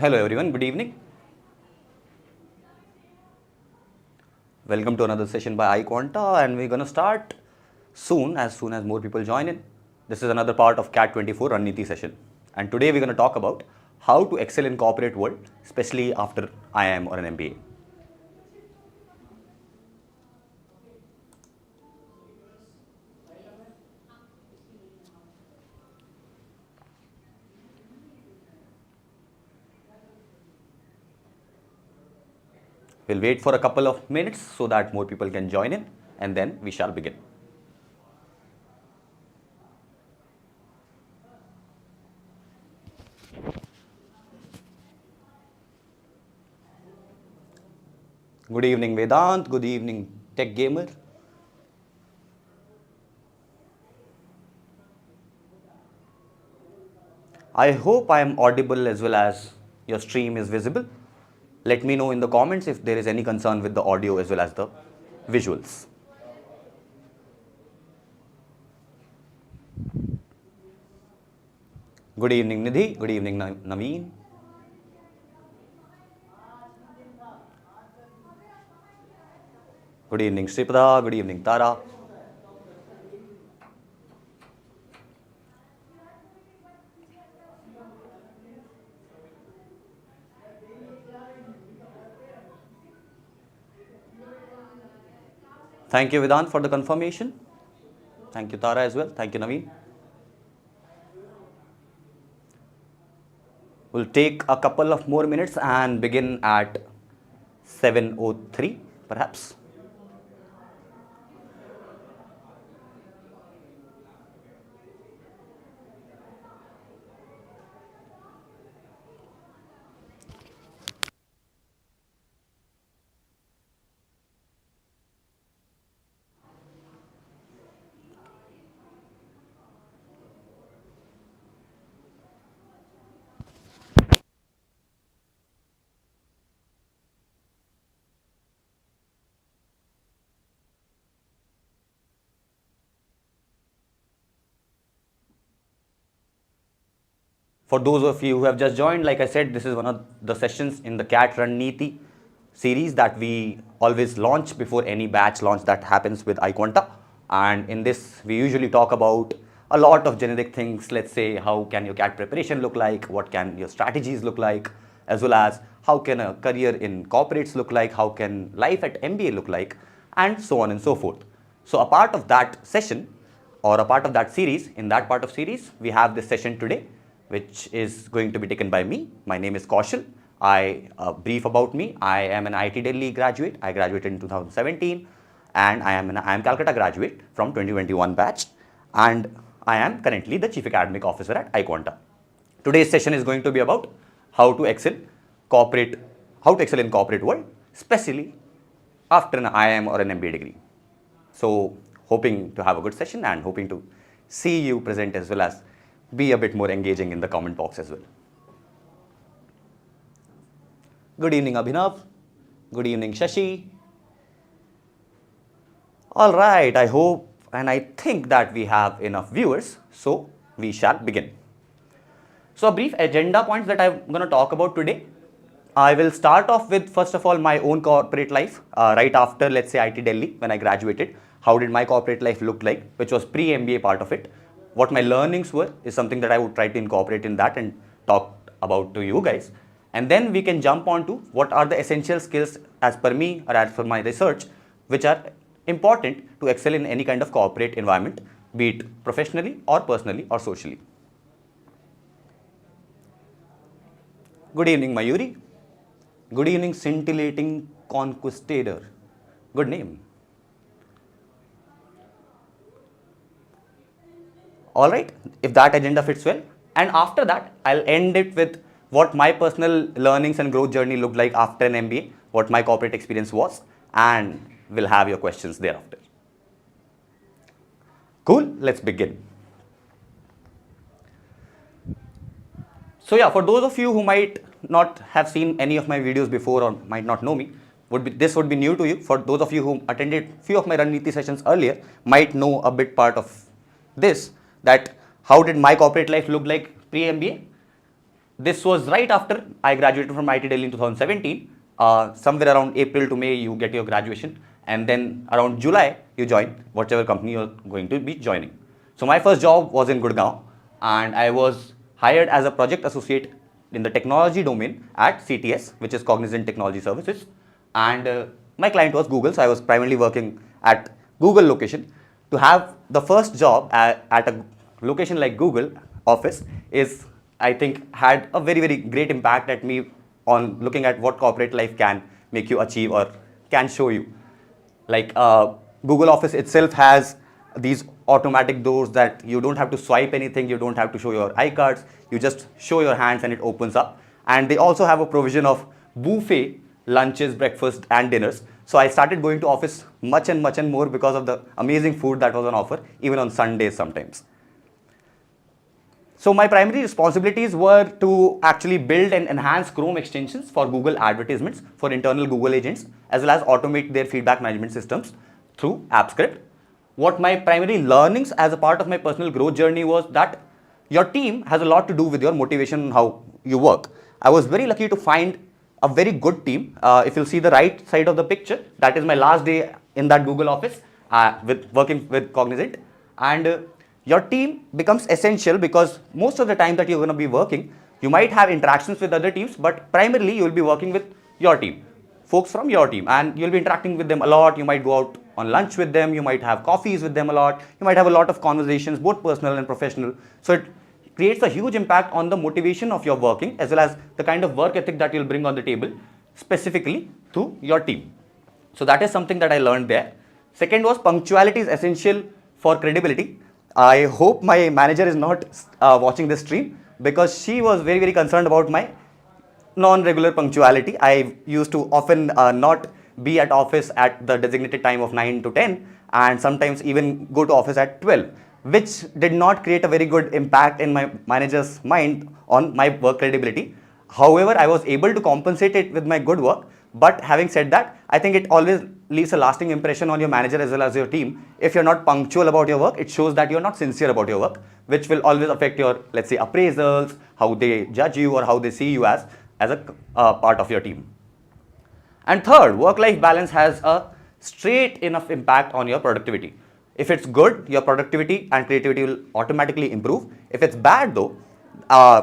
Hello everyone, good evening. Welcome to another session by iQuanta, and we're going to start soon as more people join in. This is another part of CAT 24 Rananeeti session. And today we're going to talk about how to excel in corporate world, especially after IIM or an MBA. We'll wait for a couple of minutes so that more people can join in, and then we shall begin. Good evening, Vedant. Good evening, Tech Gamer. I hope I am audible as well as your stream is visible. Let me know in the comments if there is any concern with the audio as well as the visuals. Good evening, Nidhi. Good evening, Naveen. Good evening, Sripada. Good evening, Tara. Thank you, Vedant, for the confirmation. Thank you, Tara, as well. Thank you, Naveen. We'll take a couple of more minutes and begin at 7:03, perhaps. For those of you who have just joined, like I said, this is one of the sessions in the CAT Rananeeti series that we always launch before any batch launch that happens with iQuanta. And in this, we usually talk about a lot of generic things. Let's say, how can your CAT preparation look like? What can your strategies look like? As well as how can a career in corporates look like? How can life at MBA look like? And so on and so forth. So a part of that session or a part of that series, in that part of series, we have this session today, which is going to be taken by me. My name is Kaushal. Brief about me. I am an IIT Delhi graduate. I graduated in 2017, and I am an IIM Calcutta graduate from 2021 batch, and I am currently the Chief Academic Officer at iQuanta. Today's session is going to be about how to excel in corporate world, especially after an IIM or an MBA degree. So, hoping to have a good session and hoping to see you present as well as be a bit more engaging in the comment box as well. Good evening, Abhinav. Good evening, Shashi. All right, I hope and I think that we have enough viewers, so we shall begin. So a brief agenda points that I'm going to talk about today. I will start off with, first of all, my own corporate life right after, let's say, IIT Delhi when I graduated. How did my corporate life look like, which was pre-MBA part of it. What my learnings were is something that I would try to incorporate in that and talk about to you guys. And then we can jump on to what are the essential skills as per me or as per my research, which are important to excel in any kind of corporate environment, be it professionally or personally or socially. Good evening, Mayuri. Good evening, scintillating conquistador. Good name. All right, if that agenda fits well. And after that, I'll end it with what my personal learnings and growth journey looked like after an MBA, what my corporate experience was, and we'll have your questions thereafter. Cool, let's begin. So yeah, for those of you who might not have seen any of my videos before or might not know me, this would be new to you. For those of you who attended few of my Rananeeti sessions earlier, might know a bit part of this, that how did my corporate life look like pre-MBA. this was right after I graduated from IIT Delhi in 2017. Somewhere around April to May, you get your graduation, and then around July, you join whatever company you're going to be joining. So my first job was in Gurgaon, and I was hired as a project associate in the technology domain at CTS, which is Cognizant Technology Services. And my client was Google, so I was primarily working at Google location. To have the first job at a location like Google office is, I think, had a very, very great impact at me on looking at what corporate life can make you achieve or can show you. Like Google Office itself has these automatic doors that you don't have to swipe anything, you don't have to show your iCards, you just show your hands and it opens up. And they also have a provision of buffet lunches, breakfast and dinners. So I started going to office much and more because of the amazing food that was on offer, even on Sundays sometimes. So my primary responsibilities were to actually build and enhance Chrome extensions for Google advertisements for internal Google agents, as well as automate their feedback management systems through AppScript. What my primary learnings as a part of my personal growth journey was that your team has a lot to do with your motivation and how you work. I was very lucky to find a very good team. If you'll see the right side of the picture, that is my last day in that Google office with working with Cognizant. And your team becomes essential because most of the time that you're going to be working, you might have interactions with other teams, but primarily you'll be working with your team, folks from your team, and you'll be interacting with them a lot. You might go out on lunch with them, you might have coffees with them a lot, you might have a lot of conversations, both personal and professional. So it creates a huge impact on the motivation of your working, as well as the kind of work ethic that you'll bring on the table, specifically to your team. So that is something that I learned there. Second was punctuality is essential for credibility. I hope my manager is not watching this stream, because she was very, very concerned about my non-regular punctuality. I used to often not be at office at the designated time of 9 to 10, and sometimes even go to office at 12, which did not create a very good impact in my manager's mind on my work credibility. However, I was able to compensate it with my good work. But having said that, I think it always leaves a lasting impression on your manager as well as your team. If you're not punctual about your work, it shows that you're not sincere about your work, which will always affect your, let's say, appraisals, how they judge you or how they see you as a part of your team. And third, work-life balance has a straight enough impact on your productivity. If it's good, your productivity and creativity will automatically improve. If it's bad though,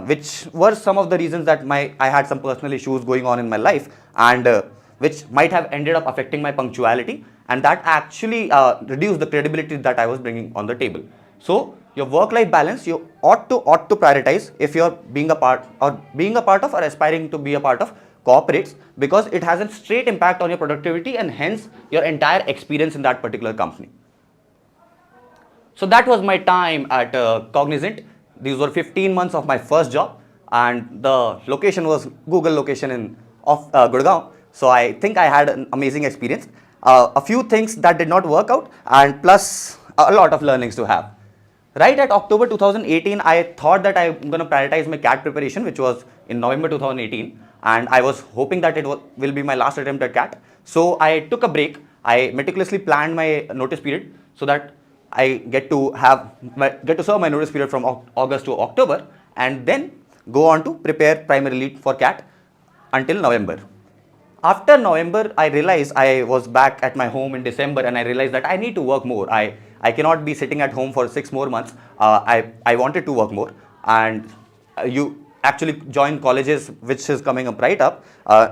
which were some of the reasons that I had some personal issues going on in my life, and which might have ended up affecting my punctuality, and that actually reduced the credibility that I was bringing on the table. So your work-life balance, you ought to prioritize if you're being a part of or aspiring to be a part of corporates, because it has a straight impact on your productivity and hence your entire experience in that particular company. So that was my time at Cognizant. These were 15 months of my first job, and the location was Google location in Gurgaon. So I think I had an amazing experience. A few things that did not work out, and plus a lot of learnings to have. Right at October 2018, I thought that I'm going to prioritize my CAT preparation, which was in November 2018. And I was hoping that it will be my last attempt at CAT. So I took a break. I meticulously planned my notice period so that I get to serve my notice period from August to October, and then go on to prepare primarily for CAT until November. After November, I realized I was back at my home in December, and I realized that I need to work more. I cannot be sitting at home for 6 more months. I wanted to work more, and you actually join colleges, which is coming up right up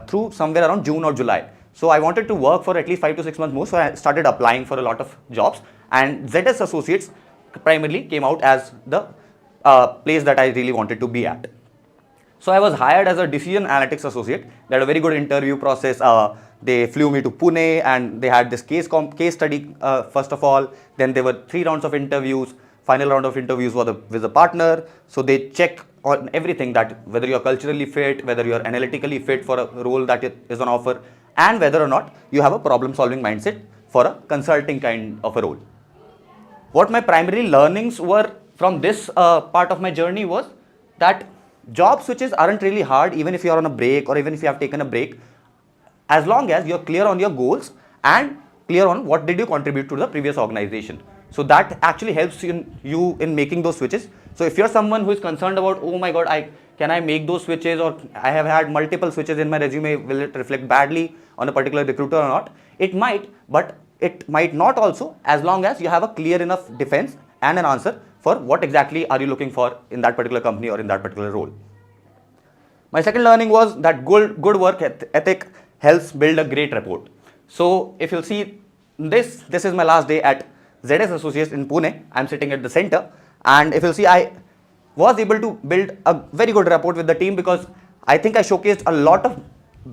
through somewhere around June or July. So I wanted to work for at least 5 to 6 months more. So I started applying for a lot of jobs, and ZS Associates primarily came out as the place that I really wanted to be at. So I was hired as a decision analytics associate. They had a very good interview process. They flew me to Pune, and they had this case study first of all. Then there were 3 rounds of interviews. Final round of interviews was with the partner. So they check on everything, that whether you're culturally fit, whether you're analytically fit for a role that is on offer, and whether or not you have a problem solving mindset for a consulting kind of a role. What my primary learnings were from this part of my journey was that job switches aren't really hard, even if you're on a break or even if you have taken a break, as long as you're clear on your goals and clear on what did you contribute to the previous organization. So that actually helps you in making those switches. So if you're someone who is concerned about, oh my God, Can I make those switches, or I have had multiple switches in my resume, will it reflect badly on a particular recruiter or not? It might, but it might not also, as long as you have a clear enough defense and an answer for what exactly are you looking for in that particular company or in that particular role. My second learning was that good work ethic helps build a great rapport. So if you'll see this is my last day at ZS Associates in Pune. I'm sitting at the center, and if you'll see, I was able to build a very good rapport with the team because I think I showcased a lot of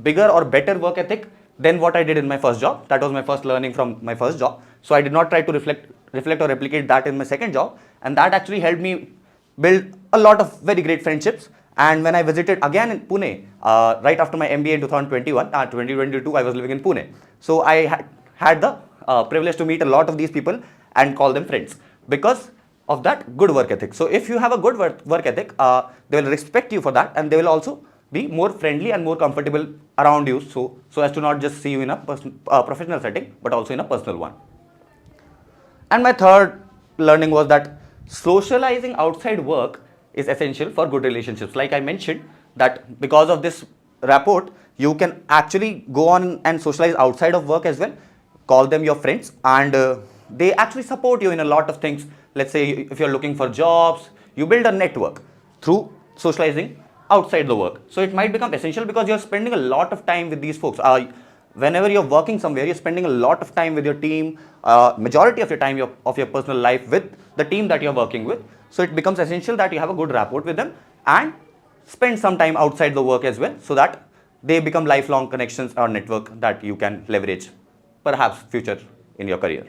bigger or better work ethic than what I did in my first job. That was my first learning from my first job. So I did not try to reflect or replicate that in my second job, and that actually helped me build a lot of very great friendships. And when I visited again in Pune, right after my MBA in 2022, I was living in Pune. So I had the privilege to meet a lot of these people and call them friends because of that good work ethic. So if you have a good work ethic, they will respect you for that, and they will also be more friendly and more comfortable around you, so as to not just see you in a professional setting, but also in a personal one. And my third learning was that socializing outside work is essential for good relationships. Like I mentioned, that because of this rapport, you can actually go on and socialize outside of work as well, call them your friends, and they actually support you in a lot of things. Let's say if you're looking for jobs, you build a network through socializing outside the work. So it might become essential because you're spending a lot of time with these folks. Whenever you're working somewhere, you're spending a lot of time with your team, majority of your time of your personal life with the team that you're working with. So it becomes essential that you have a good rapport with them and spend some time outside the work as well, so that they become lifelong connections or network that you can leverage, perhaps future in your career.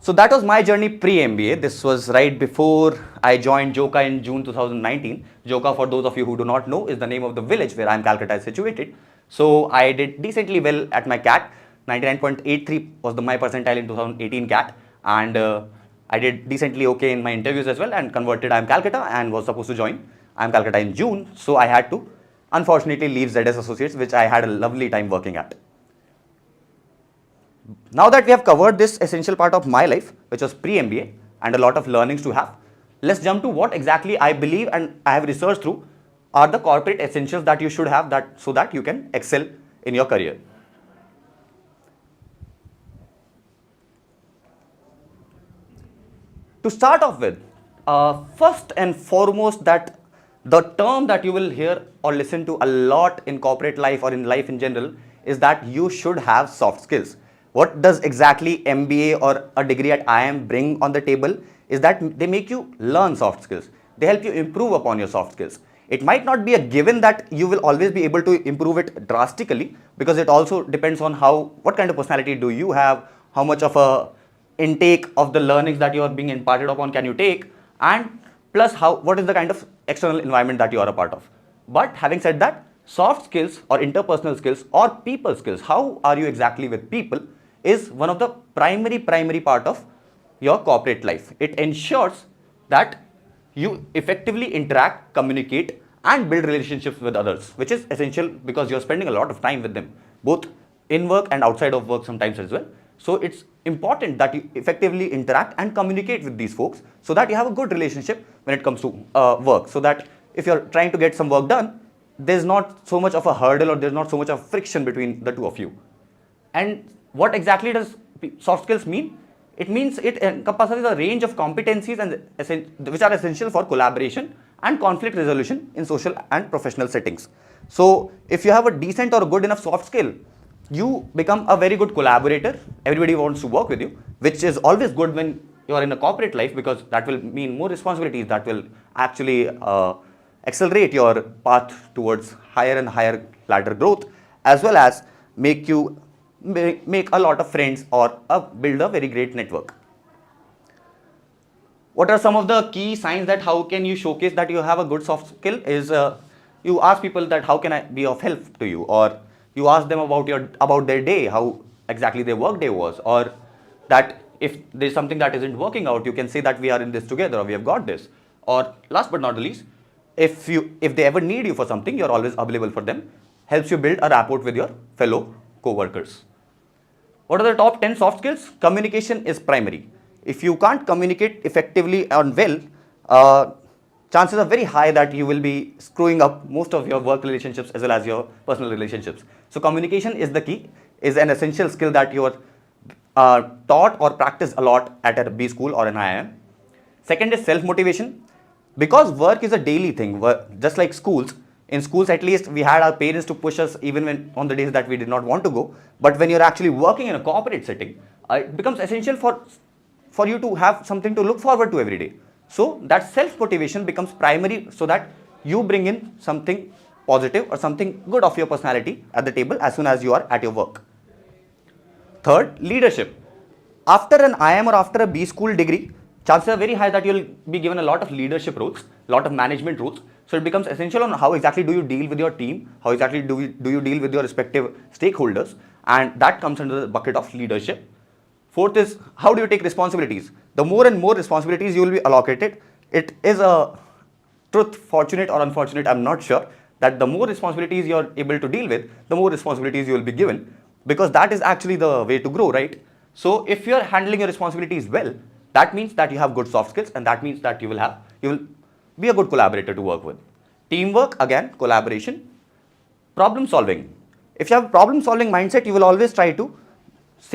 So that was my journey pre-MBA. This was right before I joined JOCA in June 2019. JOCA, for those of you who do not know, is the name of the village where IIM Calcutta is situated. So I did decently well at my CAT. 99.83 was my percentile in 2018 CAT, and I did decently okay in my interviews as well, and converted IIM Calcutta and was supposed to join IIM Calcutta in June. So I had to unfortunately leave ZS Associates, which I had a lovely time working at. Now that we have covered this essential part of my life, which was pre-MBA and a lot of learnings to have, let's jump to what exactly I believe and I have researched through are the corporate essentials that you should have so that you can excel in your career. To start off with, first and foremost, that the term that you will hear or listen to a lot in corporate life or in life in general is that you should have soft skills. What does exactly MBA or a degree at IIM bring on the table is that they make you learn soft skills. They help you improve upon your soft skills. It might not be a given that you will always be able to improve it drastically, because it also depends on what kind of personality do you have, how much of a intake of the learnings that you are being imparted upon can you take, and plus what is the kind of external environment that you are a part of. But having said that, soft skills or interpersonal skills or people skills, how are you exactly with people, is one of the primary part of your corporate life. It ensures that you effectively interact, communicate, and build relationships with others, which is essential because you're spending a lot of time with them, both in work and outside of work sometimes as well. So it's important that you effectively interact and communicate with these folks so that you have a good relationship when it comes to work, so that if you're trying to get some work done, there's not so much of a hurdle or there's not so much of friction between the two of you. And what exactly does soft skills mean? It means it encompasses a range of competencies which are essential for collaboration and conflict resolution in social and professional settings. So if you have a decent or good enough soft skill, you become a very good collaborator. Everybody wants to work with you, which is always good when you are in a corporate life, because that will mean more responsibilities that will actually accelerate your path towards higher and higher ladder growth, as well as make you make a lot of friends or build a very great network. What are some of the key signs that how can you showcase that you have a good soft skill is you ask people that how can I be of help to you, or you ask them about their day, how exactly their work day was, or that if there's something that isn't working out, you can say that we are in this together or we have got this. Or last but not the least, if they ever need you for something, you're always available for them. Helps you build a rapport with your fellow co-workers. What are the top 10 soft skills? Communication is primary. If you can't communicate effectively and well, chances are very high that you will be screwing up most of your work relationships as well as your personal relationships. So communication is the key, is an essential skill that you are taught or practice a lot at a B school or an IIM. Second is self-motivation. Because work is a daily thing, just like schools. In schools, at least, we had our parents to push us even when on the days that we did not want to go. But when you're actually working in a corporate setting, it becomes essential for you to have something to look forward to every day. So that self-motivation becomes primary so that you bring in something positive or something good of your personality at the table as soon as you are at your work. Third, leadership. After an IIM or after a B school degree, chances are very high that you'll be given a lot of leadership roles, a lot of management roles. So it becomes essential on how exactly do you deal with your team, how exactly do you deal with your respective stakeholders, and that comes under the bucket of leadership. Fourth is how do you take responsibilities. The more and more responsibilities you will be allocated, it is a truth, fortunate or unfortunate, I'm not sure, that the more responsibilities you're able to deal with, the more responsibilities you will be given, because that is actually the way to grow, right? So if you're handling your responsibilities well, that means that you have good soft skills, and that means that you will be a good collaborator to work with. Teamwork, again, collaboration. Problem solving. If you have a problem solving mindset, you will always try to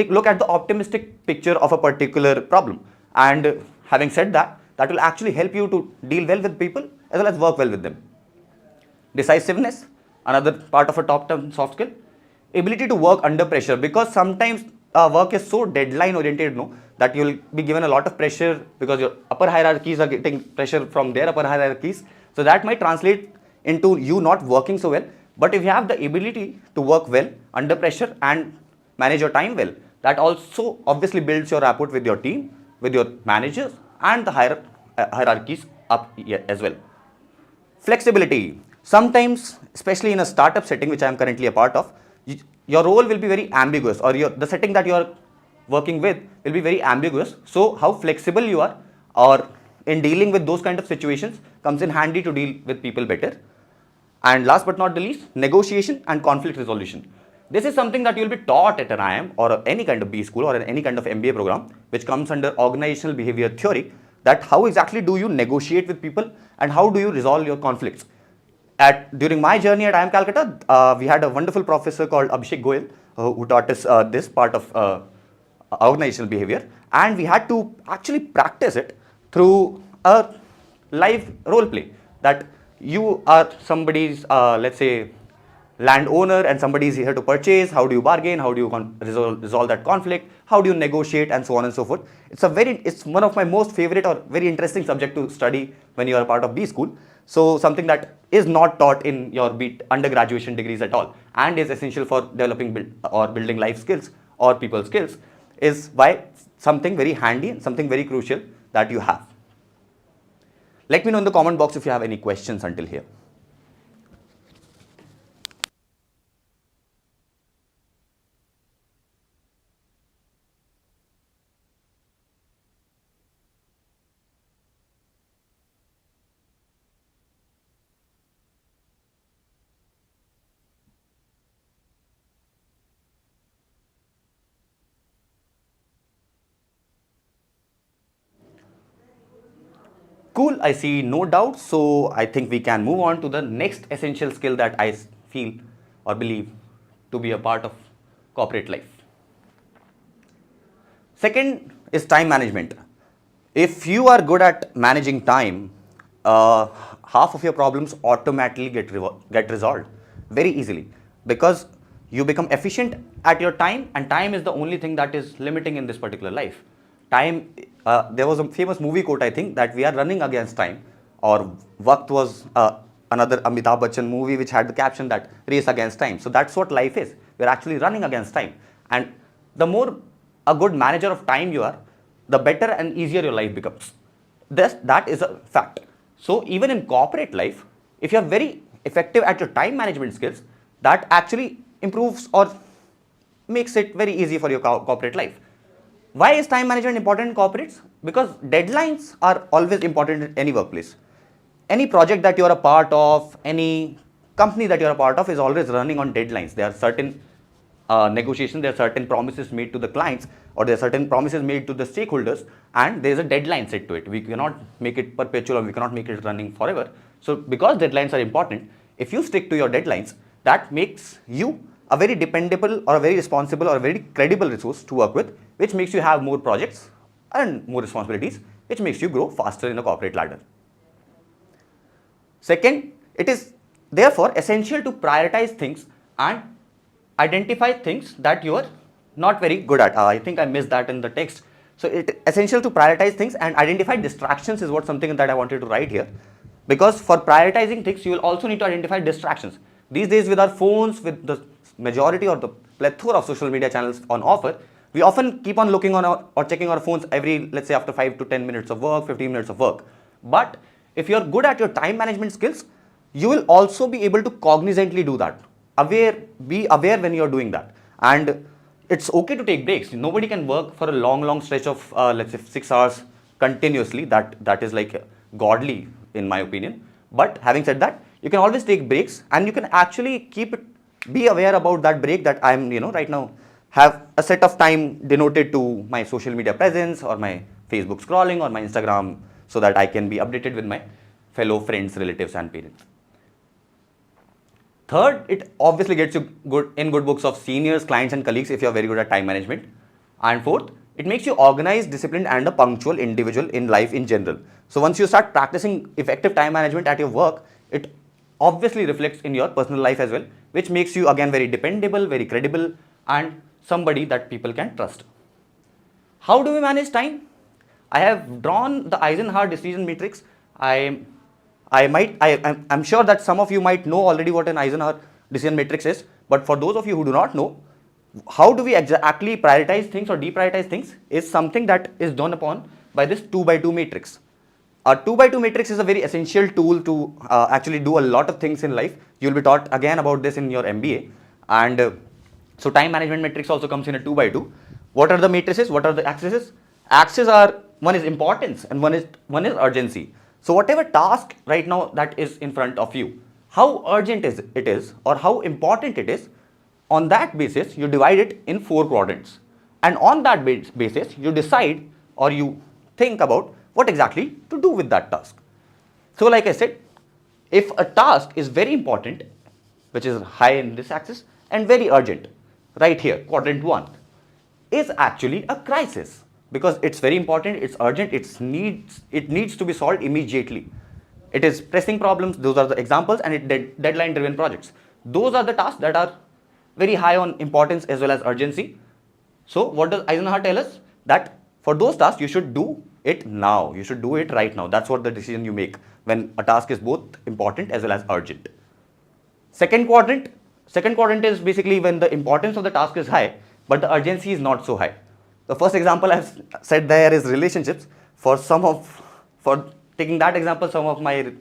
look at the optimistic picture of a particular problem. And having said that, that will actually help you to deal well with people as well as work well with them. Decisiveness, another part of a top-term soft skill. Ability to work under pressure, because sometimes work is so deadline oriented, that you will be given a lot of pressure because your upper hierarchies are getting pressure from their upper hierarchies. So that might translate into you not working so well. But if you have the ability to work well under pressure and manage your time well, that also obviously builds your rapport with your team, with your managers, and the hierarchies up as well. Flexibility. Sometimes, especially in a startup setting, which I am currently a part of, your role will be very ambiguous, or the setting that you are working with will be very ambiguous. So how flexible you are or in dealing with those kind of situations comes in handy to deal with people better. And last but not the least, negotiation and conflict resolution. This is something that you will be taught at an IIM or any kind of B school or any kind of MBA program, which comes under organizational behavior theory, that how exactly do you negotiate with people and how do you resolve your conflicts. During my journey at IIM Calcutta, we had a wonderful professor called Abhishek Goyal who taught us this part of organizational behavior, and we had to actually practice it through a live role play, that you are somebody's, let's say, landowner and somebody is here to purchase. How do you bargain? How do you resolve that conflict? How do you negotiate, and so on and so forth. It's one of my most favorite or very interesting subject to study when you are a part of B school. So something that is not taught in your undergraduation degrees at all, and is essential for developing or building life skills or people skills, is why something very handy and something very crucial that you have. Let me know in the comment box if you have any questions until here. Cool, I see no doubt. So I think we can move on to the next essential skill that I feel or believe to be a part of corporate life. Second is time management. If you are good at managing time, half of your problems automatically get resolved very easily, because you become efficient at your time, and time is the only thing that is limiting in this particular life. Time, there was a famous movie quote, I think, that we are running against time, or Waqt was another Amitabh Bachchan movie which had the caption that race against time. So that's what life is. We're actually running against time. And the more a good manager of time you are, the better and easier your life becomes. That is a fact. So even in corporate life, if you're very effective at your time management skills, that actually improves or makes it very easy for your corporate life. Why is time management important in corporates? Because deadlines are always important in any workplace. Any project that you are a part of, any company that you are a part of is always running on deadlines. There are certain negotiation, there are certain promises made to the clients, or there are certain promises made to the stakeholders, and there is a deadline set to it. We cannot make it perpetual, or we cannot make it running forever. So because deadlines are important, if you stick to your deadlines, that makes you a very dependable or a very responsible or a very credible resource to work with, which makes you have more projects and more responsibilities, which makes you grow faster in the corporate ladder. Second, it is therefore essential to prioritize things and identify things that you are not very good at. I think I missed that in the text. So it is essential to prioritize things and identify distractions is what something that I wanted to write here. Because for prioritizing things, you will also need to identify distractions. These days with our phones, with the majority or the plethora of social media channels on offer, we often keep on looking on or checking our phones every, let's say after 5 to 10 minutes of work, 15 minutes of work. But if you're good at your time management skills, you will also be able to cognizantly do that. Be aware when you're doing that. And it's okay to take breaks. Nobody can work for a long stretch of, let's say 6 hours continuously. That is like godly in my opinion. But having said that, you can always take breaks, and you can actually be aware about that break, that I'm, right now have a set of time denoted to my social media presence or my Facebook scrolling or my Instagram, so that I can be updated with my fellow friends, relatives and parents. Third, it obviously gets you in good books of seniors, clients and colleagues if you're very good at time management. And fourth, it makes you organized, disciplined and a punctual individual in life in general. So once you start practicing effective time management at your work, it obviously reflects in your personal life as well, which makes you again very dependable, very credible and somebody that people can trust. How do we manage time? I have drawn the Eisenhower decision matrix. I'm sure that some of you might know already what an Eisenhower decision matrix is, but for those of you who do not know, how do we exactly prioritize things or deprioritize things is something that is done upon by this 2x2 matrix. A 2x2 matrix is a very essential tool to actually do a lot of things in life. You will be taught again about this in your MBA. And so time management matrix also comes in a 2x2. What are the matrices? What are the axes? Axes are, one is importance and one is urgency. So whatever task right now that is in front of you, how urgent it is or how important it is, on that basis you divide it in 4 quadrants. And on that basis you decide or you think about what exactly to do with that task. So like I said, if a task is very important, which is high in this axis, and very urgent, right here, quadrant 1, is actually a crisis. Because it's very important, it's urgent, it needs to be solved immediately. It is pressing problems, those are the examples, and deadline driven projects. Those are the tasks that are very high on importance as well as urgency. So what does Eisenhower tell us? That for those tasks you should do it now, you should do it right now. That's what the decision you make when a task is both important as well as urgent. Second quadrant is basically when the importance of the task is high, but the urgency is not so high. The first example I've said there is relationships. For taking that example, some of my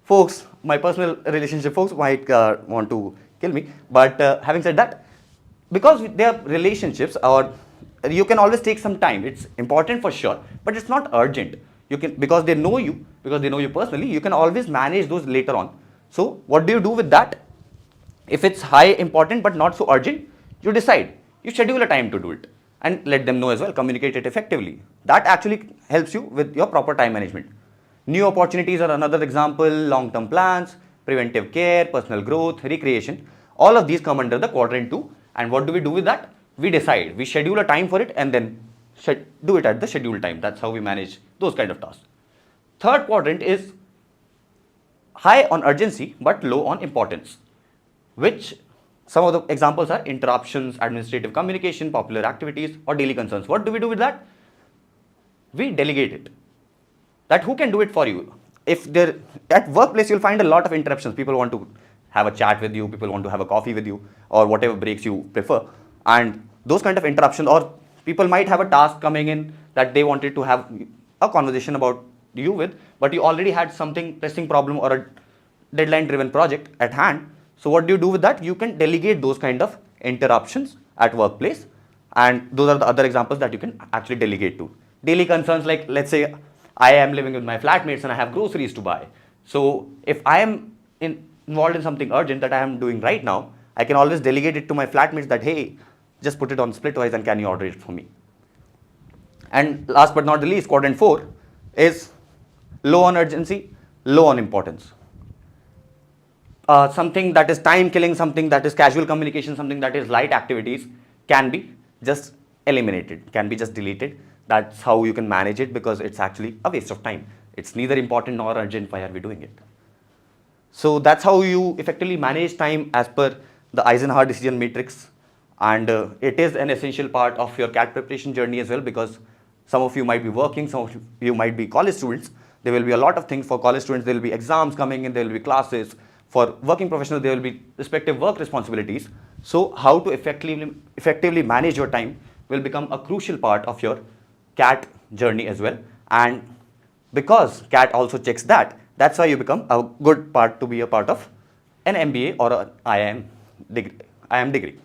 folks, my personal relationship folks might want to kill me. But having said that, because they are relationships, or you can always take some time. It's important for sure, but it's not urgent. You can, because they know you personally, you can always manage those later on. So what do you do with that? If it's high important but not so urgent, you decide, you schedule a time to do it and let them know as well, communicate it effectively. That actually helps you with your proper time management. New opportunities are another example, long-term plans, preventive care, personal growth, recreation. All of these come under the quadrant 2. And what do we do with that? We decide, we schedule a time for it and then do it at the scheduled time. That's how we manage those kind of tasks. Third quadrant is high on urgency but low on importance, which some of the examples are interruptions, administrative communication, popular activities or daily concerns. What do we do with that? We delegate it. That who can do it for you? If there at workplace you'll find a lot of interruptions. People want to have a chat with you, people want to have a coffee with you, or whatever breaks you prefer. And those kind of interruptions, or people might have a task coming in that they wanted to have a conversation about you with, but you already had something pressing problem or a deadline driven project at hand. So what do you do with that? You can delegate those kind of interruptions at workplace, and those are the other examples that you can actually delegate to. Daily concerns, like let's say I am living with my flatmates and I have groceries to buy. So if I am involved in something urgent that I am doing right now, I can always delegate it to my flatmates that, hey, just put it on splitwise and can you order it for me. And last but not the least, quadrant 4 is low on urgency, low on importance. Something that is time killing, something that is casual communication, something that is light activities can be just eliminated, can be just deleted. That's how you can manage it, because it's actually a waste of time. It's neither important nor urgent. Why are we doing it? So that's how you effectively manage time as per the Eisenhower decision matrix. And it is an essential part of your CAT preparation journey as well, because some of you might be working, some of you might be college students. There will be a lot of things for college students. There will be exams coming in, there will be classes. For working professionals, there will be respective work responsibilities. So how to effectively manage your time will become a crucial part of your CAT journey as well. And because CAT also checks that, that's why you become a good part to be a part of an MBA or an IIM degree.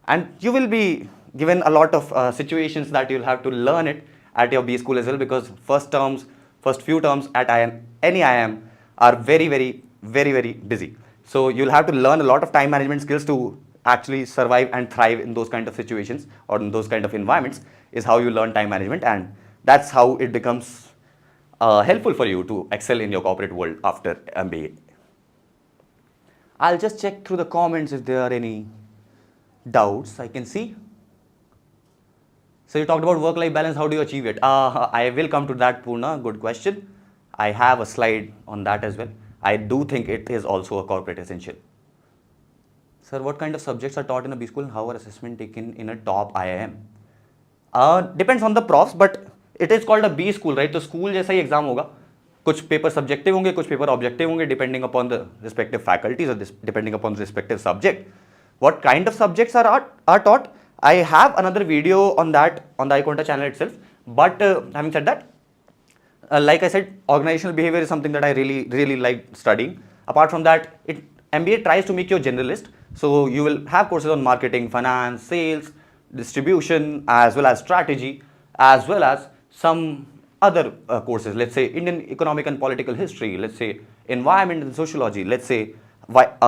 And you will be given a lot of situations that you'll have to learn it at your B school as well, because first few terms at any IIM are very busy. So you'll have to learn a lot of time management skills to actually survive and thrive in those kind of situations or in those kind of environments, is how you learn time management, and that's how it becomes helpful for you to excel in your corporate world after MBA. I'll just check through the comments if there are any doubts. I can see. So you talked about work-life balance. How do you achieve it? I will come to that, Poorna. Good question. I have a slide on that as well. I do think it is also a corporate essential. Sir, what kind of subjects are taught in a B school and how are assessment taken in a top IIM? Depends on the profs, but it is called a B school, right? तो school जैसा ही exam होगा. कुछ paper subjective होंगे, कुछ paper objective होंगे, depending upon the respective faculties और depending upon the respective subject. What kind of subjects are taught? I have another video on that on the iQuanta channel itself. But having said that, like I said, organizational behavior is something that I really like studying. Apart from that, MBA tries to make you a generalist. So you will have courses on marketing, finance, sales, distribution, as well as strategy, as well as some other courses. Let's say Indian economic and political history. Let's say environment and sociology. Let's say what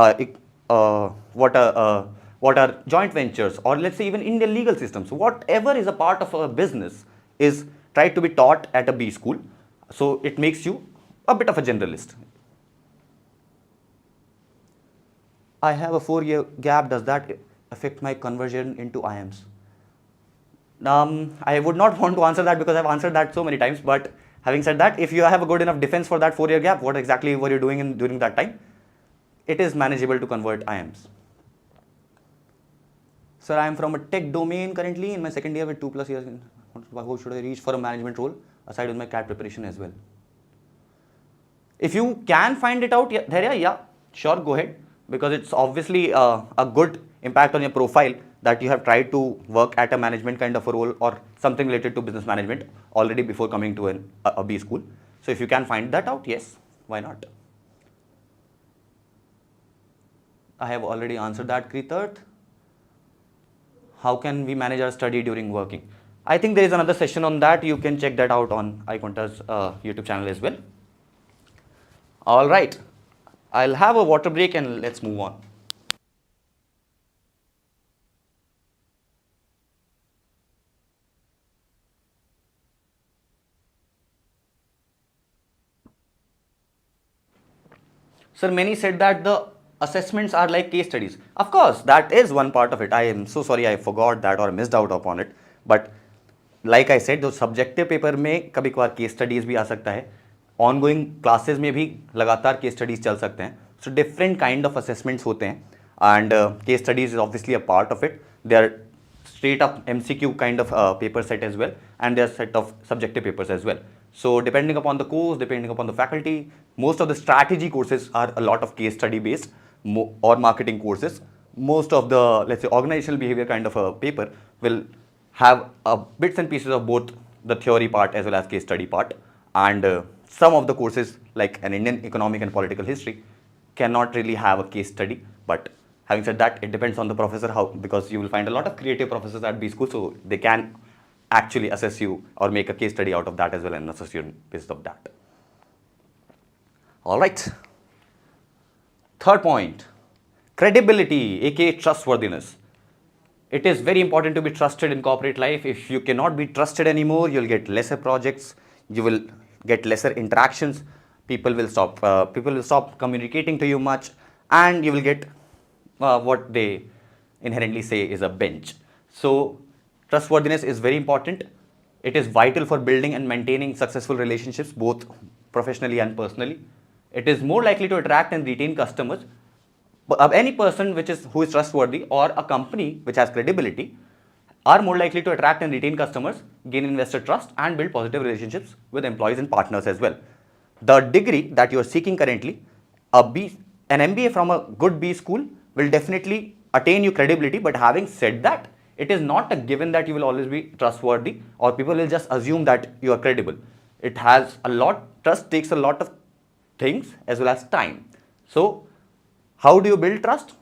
are joint ventures, or let's say even Indian legal systems. Whatever is a part of a business is tried to be taught at a B school. So it makes you a bit of a generalist. I have a 4-year gap. Does that affect my conversion into IIMs? I would not want to answer that because I've answered that so many times. But having said that, if you have a good enough defense for that 4-year gap, what exactly were you doing during that time? It is manageable to convert IIMs. Sir, I am from a tech domain currently in my second year with 2+ years. How should I reach for a management role aside with my CAT preparation as well? If you can find it out, yeah, sure, go ahead, because it's obviously a good impact on your profile that you have tried to work at a management kind of a role or something related to business management already before coming to a B school. So if you can find that out, yes, why not? I have already answered that, Kritarth. How can we manage our study during working? I think there is another session on that. You can check that out on iQuanta's YouTube channel as well. All right, I'll have a water break and let's move on. Sir, many said that the assessments are like case studies. Of course, that is one part of it. I am so sorry I forgot that or missed out upon it. But like I said, जो subjective paper में कभी कभार case studies भी आ सकता है. Ongoing classes में भी लगातार case studies चल सकते हैं. So different kind of assessments होते हैं. And case studies is obviously a part of it. They are straight up MCQ kind of paper set as well. And there are set of subjective papers as well. So depending upon the course, depending upon the faculty, most of the strategy courses are a lot of case study based or marketing courses. Most of the, let's say, organizational behavior kind of a paper will have bits and pieces of both the theory part as well as case study part. And some of the courses like an Indian economic and political history cannot really have a case study. But having said that, it depends on the professor because you will find a lot of creative professors at B school, so they can actually assess you or make a case study out of that as well and assess you based of that. All right. Third point, Credibility, aka trustworthiness. It is very important to be trusted in corporate life. If you cannot be trusted anymore, you'll get lesser projects, you will get lesser interactions, people will stop communicating to you much, and you will get what they inherently say is a bench. So trustworthiness is very important. It is vital for building and maintaining successful relationships, both professionally and personally. It is more likely to attract and retain customers. Any person who is trustworthy, or a company which has credibility, are more likely to attract and retain customers, gain investor trust, and build positive relationships with employees and partners as well. The degree that you are seeking currently, an MBA from a good B school, will definitely attain you credibility. But having said that, it is not a given that you will always be trustworthy, or people will just assume that you are credible. Trust takes a lot of things as well as time. So how do you build trust?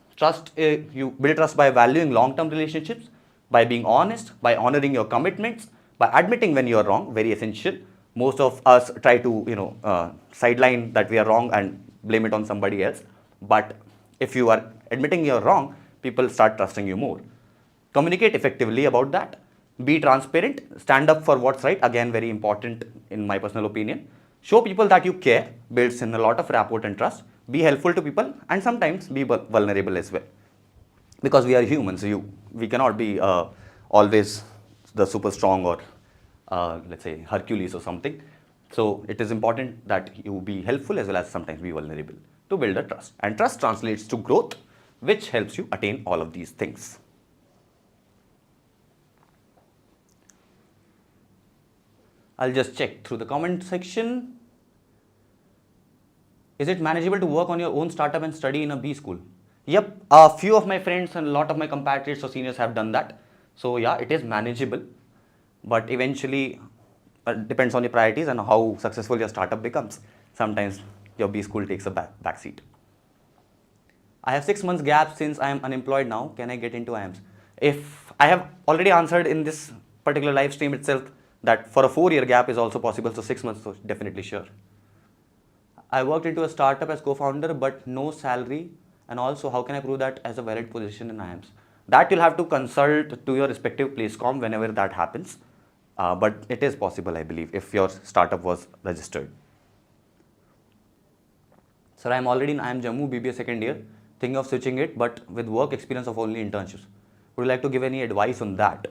You build trust by valuing long-term relationships, by being honest, by honoring your commitments, by admitting when you are wrong. Very essential. Most of us try to sideline that we are wrong and blame it on somebody else. But if you are admitting you're wrong, people start trusting you more. Communicate effectively about that. Be transparent. Stand up for what's right. Again, very important in my personal opinion. Show people that you care. Builds in a lot of rapport and trust. Be helpful to people, and sometimes be vulnerable as well. Because we are humans, we cannot be always the super strong, or let's say Hercules or something. So it is important that you be helpful as well as sometimes be vulnerable to build a trust. And trust translates to growth, which helps you attain all of these things. I'll just check through the comment section. Is it manageable to work on your own startup and study in a B school? Yep, a few of my friends and a lot of my compatriots or seniors have done that. So yeah, it is manageable, but eventually depends on your priorities and how successful your startup becomes. Sometimes your B school takes a back seat. I have 6 months gap since I am unemployed now. Can I get into IIMs? If I have already answered in this particular live stream itself that for a 4-year gap is also possible, so 6 months, so definitely sure. I worked into a startup as co-founder, but no salary. And also, how can I prove that as a valid position in IIMs? That you'll have to consult to your respective placecom whenever that happens. But it is possible, I believe, if your startup was registered. Sir, I am already in IIM Jammu, BBA second year, thinking of switching it, but with work experience of only internships. Would you like to give any advice on that?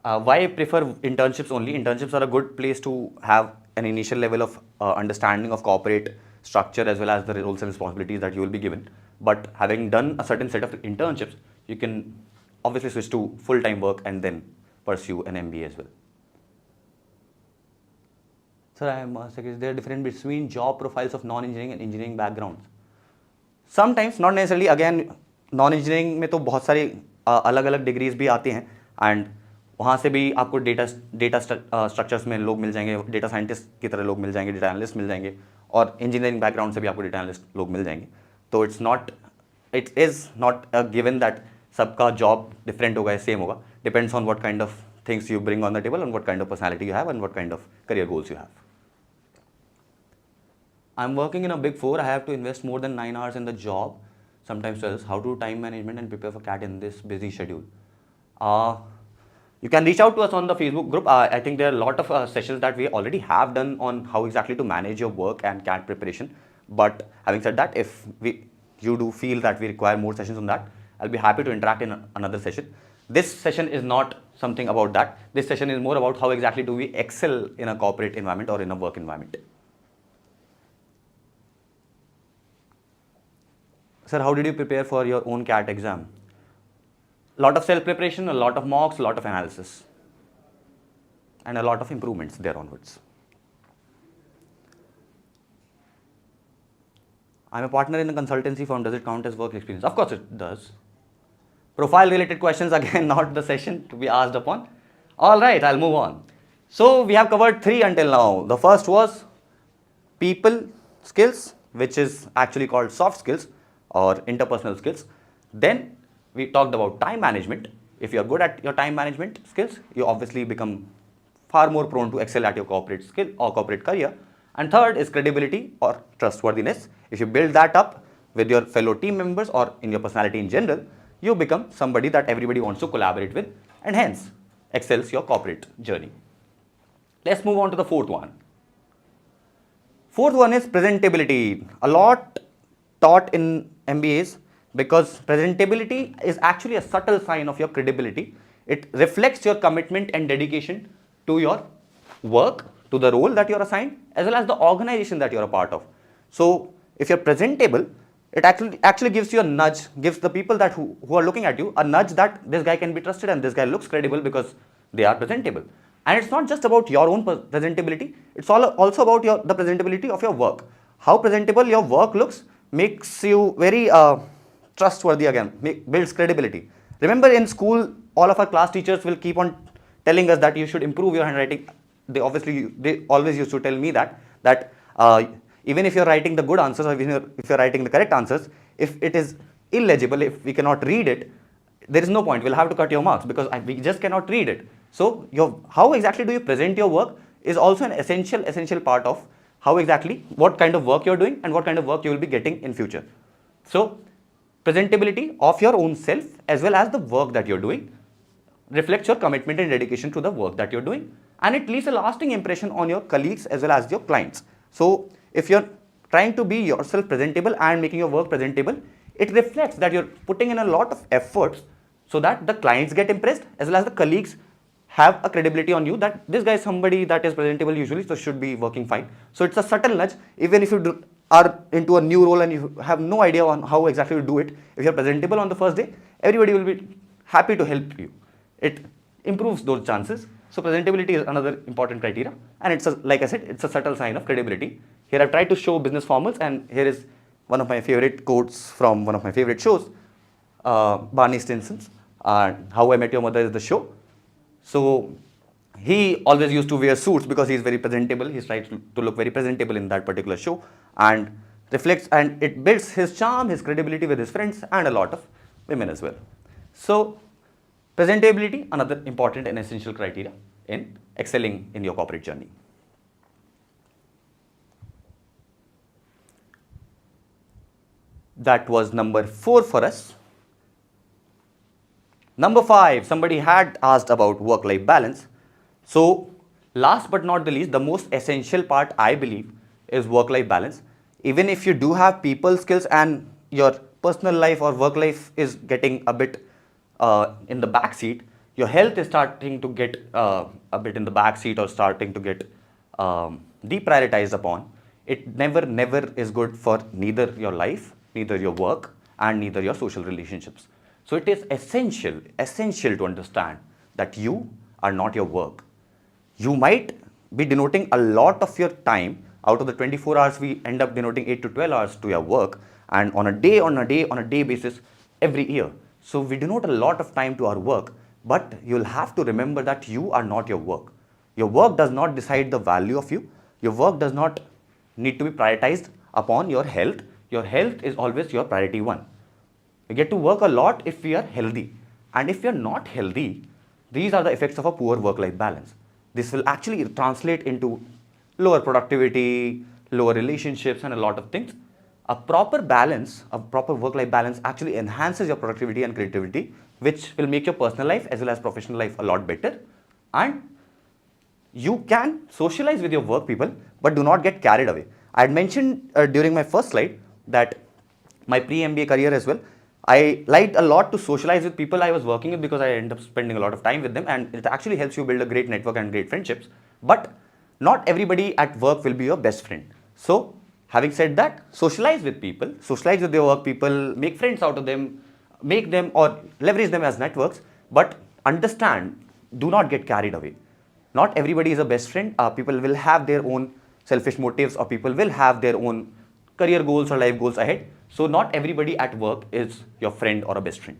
Why I prefer internships only? Internships are a good place to have an initial level of understanding of corporate structure as well as the roles and responsibilities that you will be given. But having done a certain set of internships, you can obviously switch to full-time work and then pursue an MBA as well. Sir, I am asking, is there a difference between job profiles of non-engineering and engineering backgrounds? Sometimes, not necessarily. Again, non-engineering में तो बहुत सारी अलग-अलग degrees भी आती हैं, and वहाँ से भी आपको डेटा स्ट्रक्चर्स में लोग मिल जाएंगे, डेटा साइंटिस्ट की तरह लोग मिल जाएंगे, डेटा एनालिस्ट मिल जाएंगे, और इंजीनियरिंग बैकग्राउंड से भी आपको डेटा एनालिस्ट लोग मिल जाएंगे. तो it is not a given that सबका जॉब डिफरेंट होगा या सेम होगा. Depends on what kind of things you bring on the table, and what kind of personality you have, and what kind of career goals you have. I am working in a big 4. I have to invest more than 9 hours in the job, sometimes 12. How to do time management and prepare for CAT in this busy schedule? You can reach out to us on the Facebook group. I think there are a lot of sessions that we already have done on how exactly to manage your work and CAT preparation. But having said that, if you do feel that we require more sessions on that, I'll be happy to interact in another session. This session is not something about that. This session is more about how exactly do we excel in a corporate environment or in a work environment. Sir, how did you prepare for your own CAT exam? A lot of self-preparation, a lot of mocks, a lot of analysis, and a lot of improvements there onwards. I'm a partner in a consultancy firm. Does it count as work experience? Of course it does. Profile-related questions, again, not the session to be asked upon. All right, I'll move on. So we have covered 3 until now. The first was people skills, which is actually called soft skills or interpersonal skills. Then we talked about time management. If you're good at your time management skills, you obviously become far more prone to excel at your corporate skill or corporate career. And third is credibility or trustworthiness. If you build that up with your fellow team members or in your personality in general, you become somebody that everybody wants to collaborate with and hence excels your corporate journey. Let's move on to the fourth one. Fourth one is presentability. A lot taught in MBAs because presentability is actually a subtle sign of your credibility. It reflects your commitment and dedication to your work, to the role that you're assigned, as well as the organization that you're a part of. So if you're presentable, it actually gives you a nudge, gives the people that who are looking at you a nudge that this guy can be trusted and this guy looks credible because they are presentable. And it's not just about your own presentability, it's also about the presentability of your work. How presentable your work looks makes you very trustworthy again, builds credibility. Remember in school, all of our class teachers will keep on telling us that you should improve your handwriting. They always used to tell me that even if you're writing the good answers or if you're writing the correct answers, if it is illegible, if we cannot read it, there is no point. We'll have to cut your marks because we just cannot read it. So how exactly do you present your work is also an essential part of what kind of work you're doing and what kind of work you will be getting in future. So presentability of your own self as well as the work that you're doing reflects your commitment and dedication to the work that you're doing, and it leaves a lasting impression on your colleagues as well as your clients. So if you're trying to be yourself presentable and making your work presentable, it reflects that you're putting in a lot of efforts so that the clients get impressed as well as the colleagues have a credibility on you that this guy is somebody that is presentable usually, so should be working fine. So it's a subtle nudge. Even if you are into a new role and you have no idea on how exactly to do it, if you're presentable on the first day, everybody will be happy to help you. It improves those chances. So presentability is another important criteria, and it's like I said, it's a subtle sign of credibility. Here I've tried to show business formals, and here is one of my favorite quotes from one of my favorite shows, Barney Stinson's How I Met Your Mother is the show. So he always used to wear suits because he's very presentable. He's trying to look very presentable in that particular show, and reflects, and it builds his charm, his credibility with his friends and a lot of women as well. So presentability, another important and essential criteria in excelling in your corporate journey. That was number 4 for us. Number 5, somebody had asked about work-life balance. So last but not the least, the most essential part I believe is work-life balance. Even if you do have people skills and your personal life or work life is getting a bit in the back seat, your health is starting to get a bit in the back seat or starting to get deprioritized upon. It never is good for neither your life, neither your work, and neither your social relationships. So it is essential to understand that you are not your work. You might be denoting a lot of your time. Out of the 24 hours, we end up denoting 8 to 12 hours to your work, and on a day basis every year. So we denote a lot of time to our work, but you'll have to remember that you are not your work. Your work does not decide the value of you. Your work does not need to be prioritized upon your health. Your health is always your priority one. We get to work a lot if we are healthy. And if we are not healthy, these are the effects of a poor work-life balance. This will actually translate into lower productivity, lower relationships, and a lot of things. A proper balance, a proper work-life balance actually enhances your productivity and creativity, which will make your personal life as well as professional life a lot better. And you can socialize with your work people, but do not get carried away. I had mentioned during my first slide that my pre-MBA career as well, I liked a lot to socialize with people I was working with because I ended up spending a lot of time with them, and it actually helps you build a great network and great friendships. But not everybody at work will be your best friend. So having said that, socialize with people, socialize with your work people, make friends out of them, make them or leverage them as networks, but understand, do not get carried away. Not everybody is a best friend. People will have their own selfish motives, or people will have their own career goals or life goals ahead. So not everybody at work is your friend or a best friend.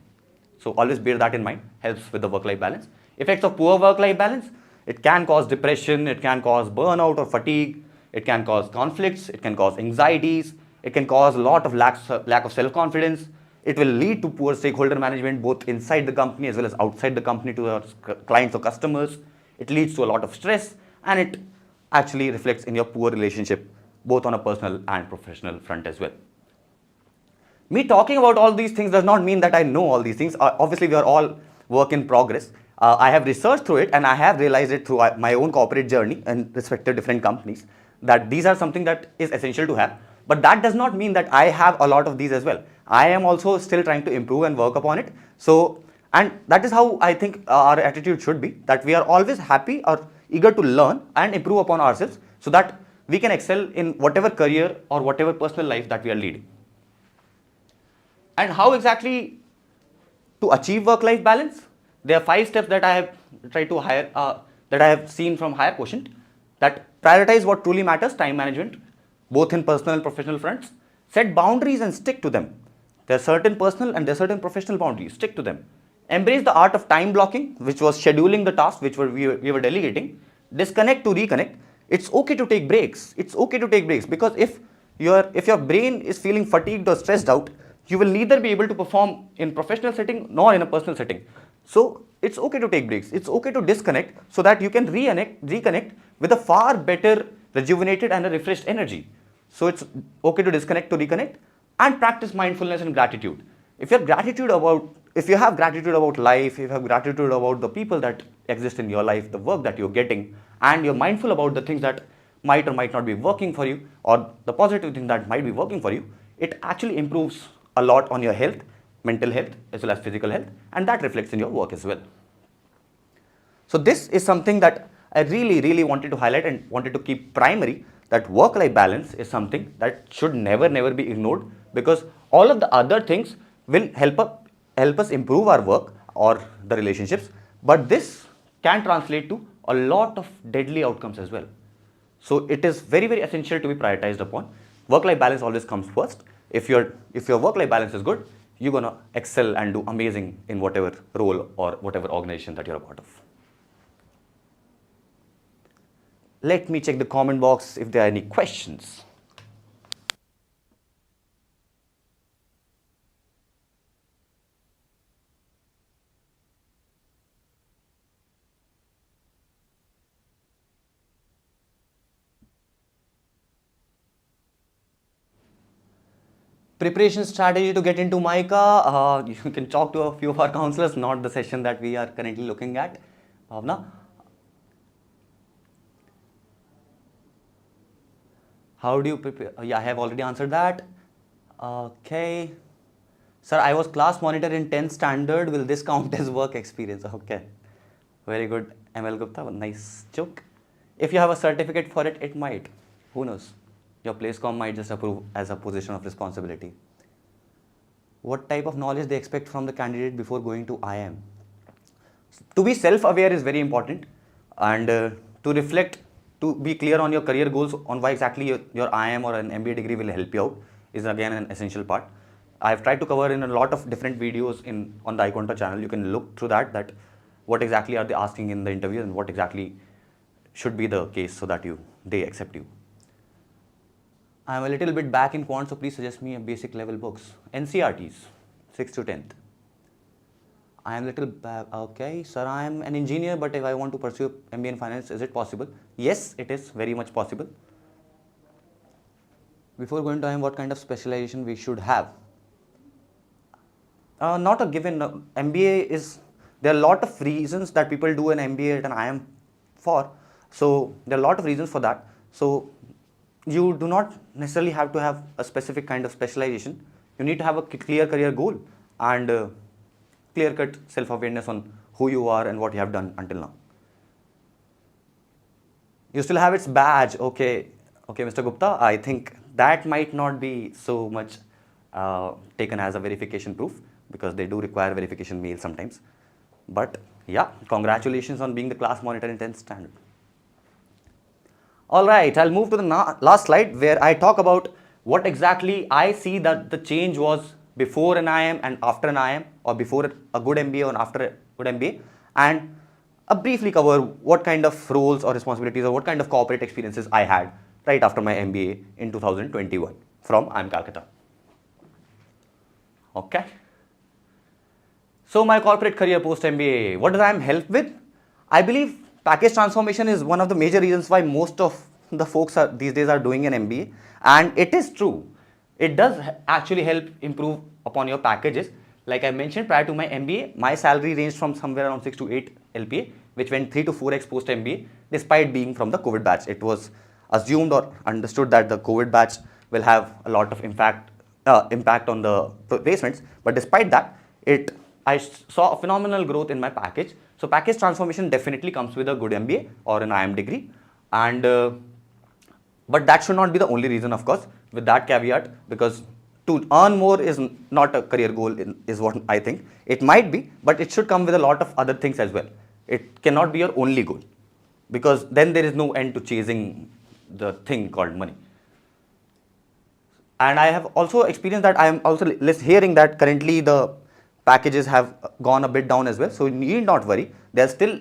So always bear that in mind, helps with the work-life balance. Effects of poor work-life balance, it can cause depression, it can cause burnout or fatigue, it can cause conflicts, it can cause anxieties, it can cause a lot of lack of self-confidence. It will lead to poor stakeholder management both inside the company as well as outside the company to your clients or customers. It leads to a lot of stress, and it actually reflects in your poor relationship, both on a personal and professional front as well. Me talking about all these things does not mean that I know all these things. Obviously, we are all work in progress. I have researched through it and I have realized it through my own corporate journey and respective different companies that these are something that is essential to have. But that does not mean that I have a lot of these as well. I am also still trying to improve and work upon it. So, and that is how I think our attitude should be, that we are always happy or eager to learn and improve upon ourselves so that we can excel in whatever career or whatever personal life that we are leading. And how exactly to achieve work-life balance? There are 5 steps that I have tried to that I have seen from higher quotient. That prioritize what truly matters, time management, both in personal and professional fronts. Set boundaries and stick to them. There are certain personal and there are certain professional boundaries. Stick to them. Embrace the art of time blocking, which was scheduling the tasks which we were delegating. Disconnect to reconnect. It's okay to take breaks. It's okay to take breaks because if your brain is feeling fatigued or stressed out, you will neither be able to perform in professional setting nor in a personal setting. So it's okay to take breaks. It's okay to disconnect so that you can reconnect with a far better rejuvenated and a refreshed energy. So it's okay to disconnect to reconnect and practice mindfulness and gratitude. If you have gratitude about life, if you have gratitude about the people that exist in your life, the work that you're getting, and you're mindful about the things that might or might not be working for you or the positive things that might be working for you, it actually improves a lot on your health, mental health as well as physical health, and that reflects in your work as well. So this is something that I really wanted to highlight and wanted to keep primary, that work-life balance is something that should never be ignored because all of the other things will help us improve our work or the relationships, but this can translate to a lot of deadly outcomes as well. So it is very essential to be prioritized upon. Work-life balance always comes first. If your work-life balance is good, you're gonna excel and do amazing in whatever role or whatever organization that you're a part of. Let me check the comment box if there are any questions. Preparation strategy to get into MICA, you can talk to a few of our counselors, not the session that we are currently looking at. Bhavna? How do you prepare? Yeah, I have already answered that. Okay. Sir, I was class monitor in 10th standard. Will this count as work experience? Okay. Very good, ML Gupta. Nice joke. If you have a certificate for it, it might. Who knows? Your placecom might just approve as a position of responsibility. What type of knowledge they expect from the candidate before going to IIM? To be self-aware is very important, and to reflect, to be clear on your career goals, on why exactly your IIM or an MBA degree will help you out is again an essential part. I have tried to cover in a lot of different videos on the iQuanta channel. You can look through that what exactly are they asking in the interview and what exactly should be the case so that they accept you. I am a little bit back in quant, so please suggest me a basic level books. NCRTs, 6th to 10th. I am little back. Okay, sir, I am an engineer, but if I want to pursue MBA in finance, is it possible? Yes, it is very much possible. Before going to IIM, what kind of specialization we should have? Not a given. MBA is, there are a lot of reasons that people do an MBA at an IIM for. So there are a lot of reasons for that. So you do not necessarily have to have a specific kind of specialization. You need to have a clear career goal and clear-cut self-awareness on who you are and what you have done until now. You still have its badge. Okay, Mr. Gupta, I think that might not be so much taken as a verification proof because they do require verification mail sometimes. But yeah, congratulations on being the class monitor in 10th standard. All right, I'll move to the last slide where I talk about what exactly I see that the change was before an IIM and after an IIM, or before a good MBA or after a good MBA, and briefly cover what kind of roles or responsibilities or what kind of corporate experiences I had right after my MBA in 2021 from IIM Calcutta. Okay. So my corporate career post MBA, what does IIM help with? I believe package transformation is one of the major reasons why most of the folks these days are doing an MBA, and it is true. It does actually help improve upon your packages. Like I mentioned, prior to my MBA, my salary ranged from somewhere around 6 to 8 LPA, which went 3 to 4x post MBA, despite being from the COVID batch. It was assumed or understood that the COVID batch will have a lot of impact on the placements, but despite that, I saw a phenomenal growth in my package. So package transformation definitely comes with a good MBA or an IIM degree, and but that should not be the only reason, of course, with that caveat, because to earn more is not a career goal, is what I think. It might be, but it should come with a lot of other things as well. It cannot be your only goal, because then there is no end to chasing the thing called money. And I have also experienced that. I am also hearing that currently the packages have gone a bit down as well. So you need not worry. They are still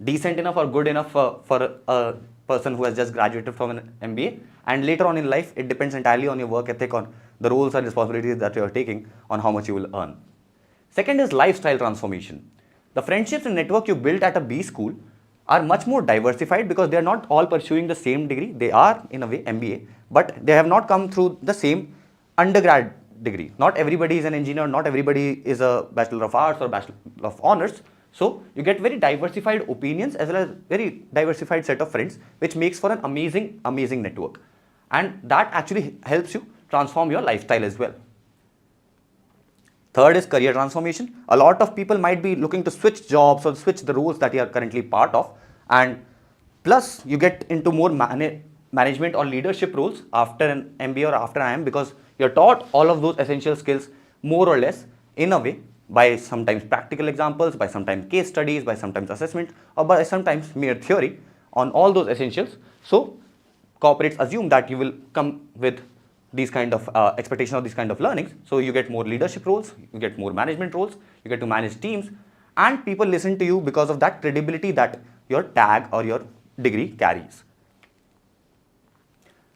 decent enough or good enough for a person who has just graduated from an MBA. And later on in life, it depends entirely on your work ethic, on the roles and responsibilities that you are taking, on how much you will earn. Second is lifestyle transformation. The friendships and network you built at a B school are much more diversified, because they are not all pursuing the same degree. They are, in a way, MBA, but they have not come through the same undergrad degree. Not everybody is an engineer, not everybody is a Bachelor of Arts or Bachelor of Honors. So you get very diversified opinions as well as very diversified set of friends, which makes for an amazing, amazing network. And that actually helps you transform your lifestyle as well. Third is career transformation. A lot of people might be looking to switch jobs or switch the roles that you are currently part of, and plus you get into more management or leadership roles after an MBA or after IIM, because you're taught all of those essential skills more or less in a way, by sometimes practical examples, by sometimes case studies, by sometimes assessment, or by sometimes mere theory on all those essentials. So corporates assume that you will come with these kind of expectation of these kind of learnings. So you get more leadership roles, you get more management roles, you get to manage teams, and people listen to you because of that credibility that your tag or your degree carries.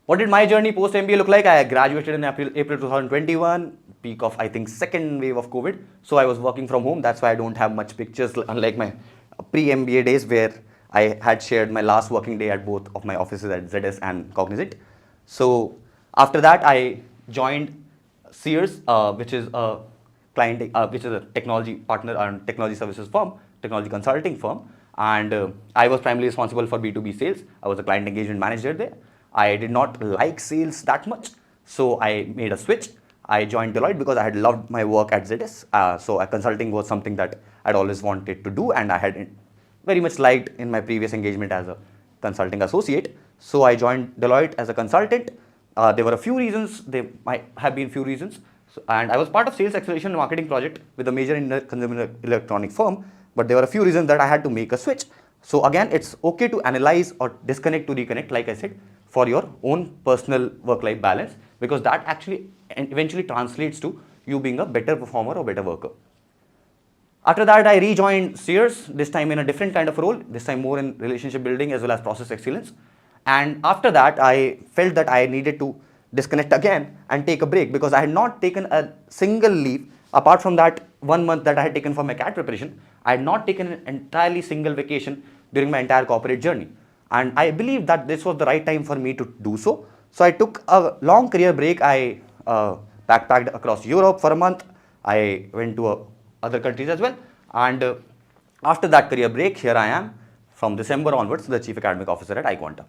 What did my journey post MBA look like? I graduated in April 2021, peak of, I think, second wave of COVID. So I was working from home. That's why I don't have much pictures, unlike my pre-MBA days, where I had shared my last working day at both of my offices at ZS and Cognizant. So after that, I joined Sears, which is a client, which is a technology partner and technology services firm, technology consulting firm. And I was primarily responsible for B2B sales. I was a client engagement manager there. I did not like sales that much, so I made a switch. I joined Deloitte because I had loved my work at ZS. So consulting was something that I'd always wanted to do, and I had very much liked in my previous engagement as a consulting associate. So I joined Deloitte as a consultant. There were a few reasons, there might have been few reasons. And I was part of sales acceleration marketing project with a major consumer electronic firm, but there were a few reasons that I had to make a switch. So again, it's okay to analyze or disconnect to reconnect, like I said, for your own personal work-life balance, because that actually eventually translates to you being a better performer or better worker. After that, I rejoined Sears, this time in a different kind of role, this time more in relationship building as well as process excellence. And after that, I felt that I needed to disconnect again and take a break, because I had not taken a single leave. Apart from that 1 month that I had taken for my CAT preparation, I had not taken an entirely single vacation during my entire corporate journey. And I believe that this was the right time for me to do so. So I took a long career break. I backpacked across Europe for a month. I went to other countries as well. And after that career break, here I am from December onwards, the Chief Academic Officer at iQuanta.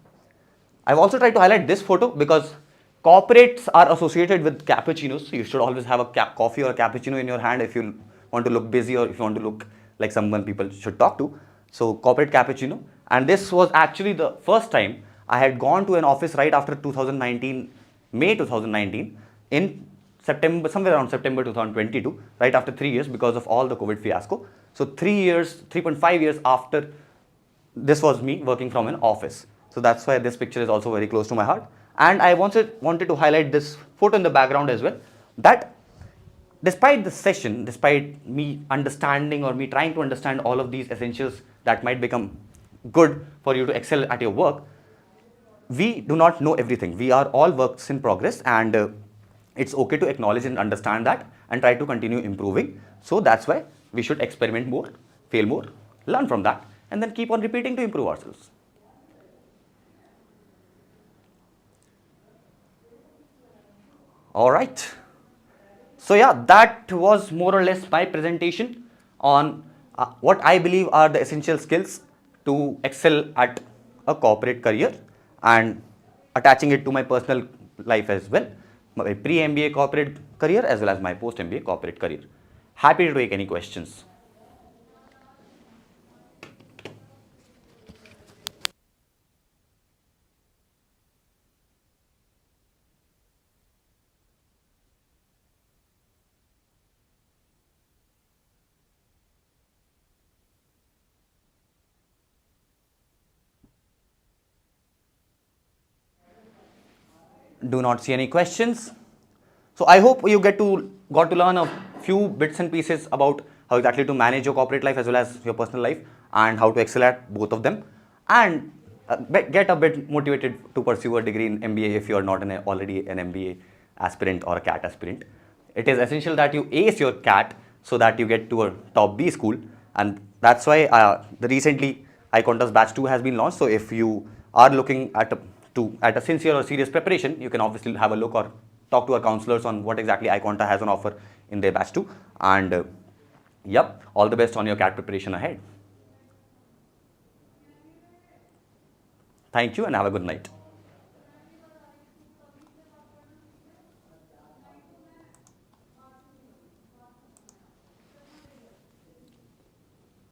I've also tried to highlight this photo because corporates are associated with cappuccinos. So you should always have a coffee or a cappuccino in your hand if you want to look busy or if you want to look like someone people should talk to. So corporate cappuccino. And this was actually the first time I had gone to an office right after 2019, May 2019, in September, somewhere around September 2022, right after 3 years because of all the COVID fiasco. So 3.5 years after, this was me working from an office. So that's why this picture is also very close to my heart. And I wanted to highlight this photo in the background as well, that despite the session, despite me understanding or me trying to understand all of these essentials that might become good for you to excel at your work, we do not know everything. We are all works in progress, and it's okay to acknowledge and understand that and try to continue improving. So that's why we should experiment more, fail more, learn from that, and then keep on repeating to improve ourselves. All right. So yeah, that was more or less my presentation on what I believe are the essential skills to excel at a corporate career, and attaching it to my personal life as well, my pre-MBA corporate career as well as my post-MBA corporate career. Happy to take any questions. Do not see any questions. So I hope you got to learn a few bits and pieces about how exactly to manage your corporate life as well as your personal life, and how to excel at both of them, and get a bit motivated to pursue a degree in MBA if you are not already an MBA aspirant or a CAT aspirant. It is essential that you ace your CAT so that you get to a top B school, and that's why the recently iQuanta's batch 2 has been launched. So if you are looking at a sincere or serious preparation, you can obviously have a look or talk to our counselors on what exactly iQuanta has on offer in their batch 2. And yep, all the best on your CAT preparation ahead. Thank you and have a good night.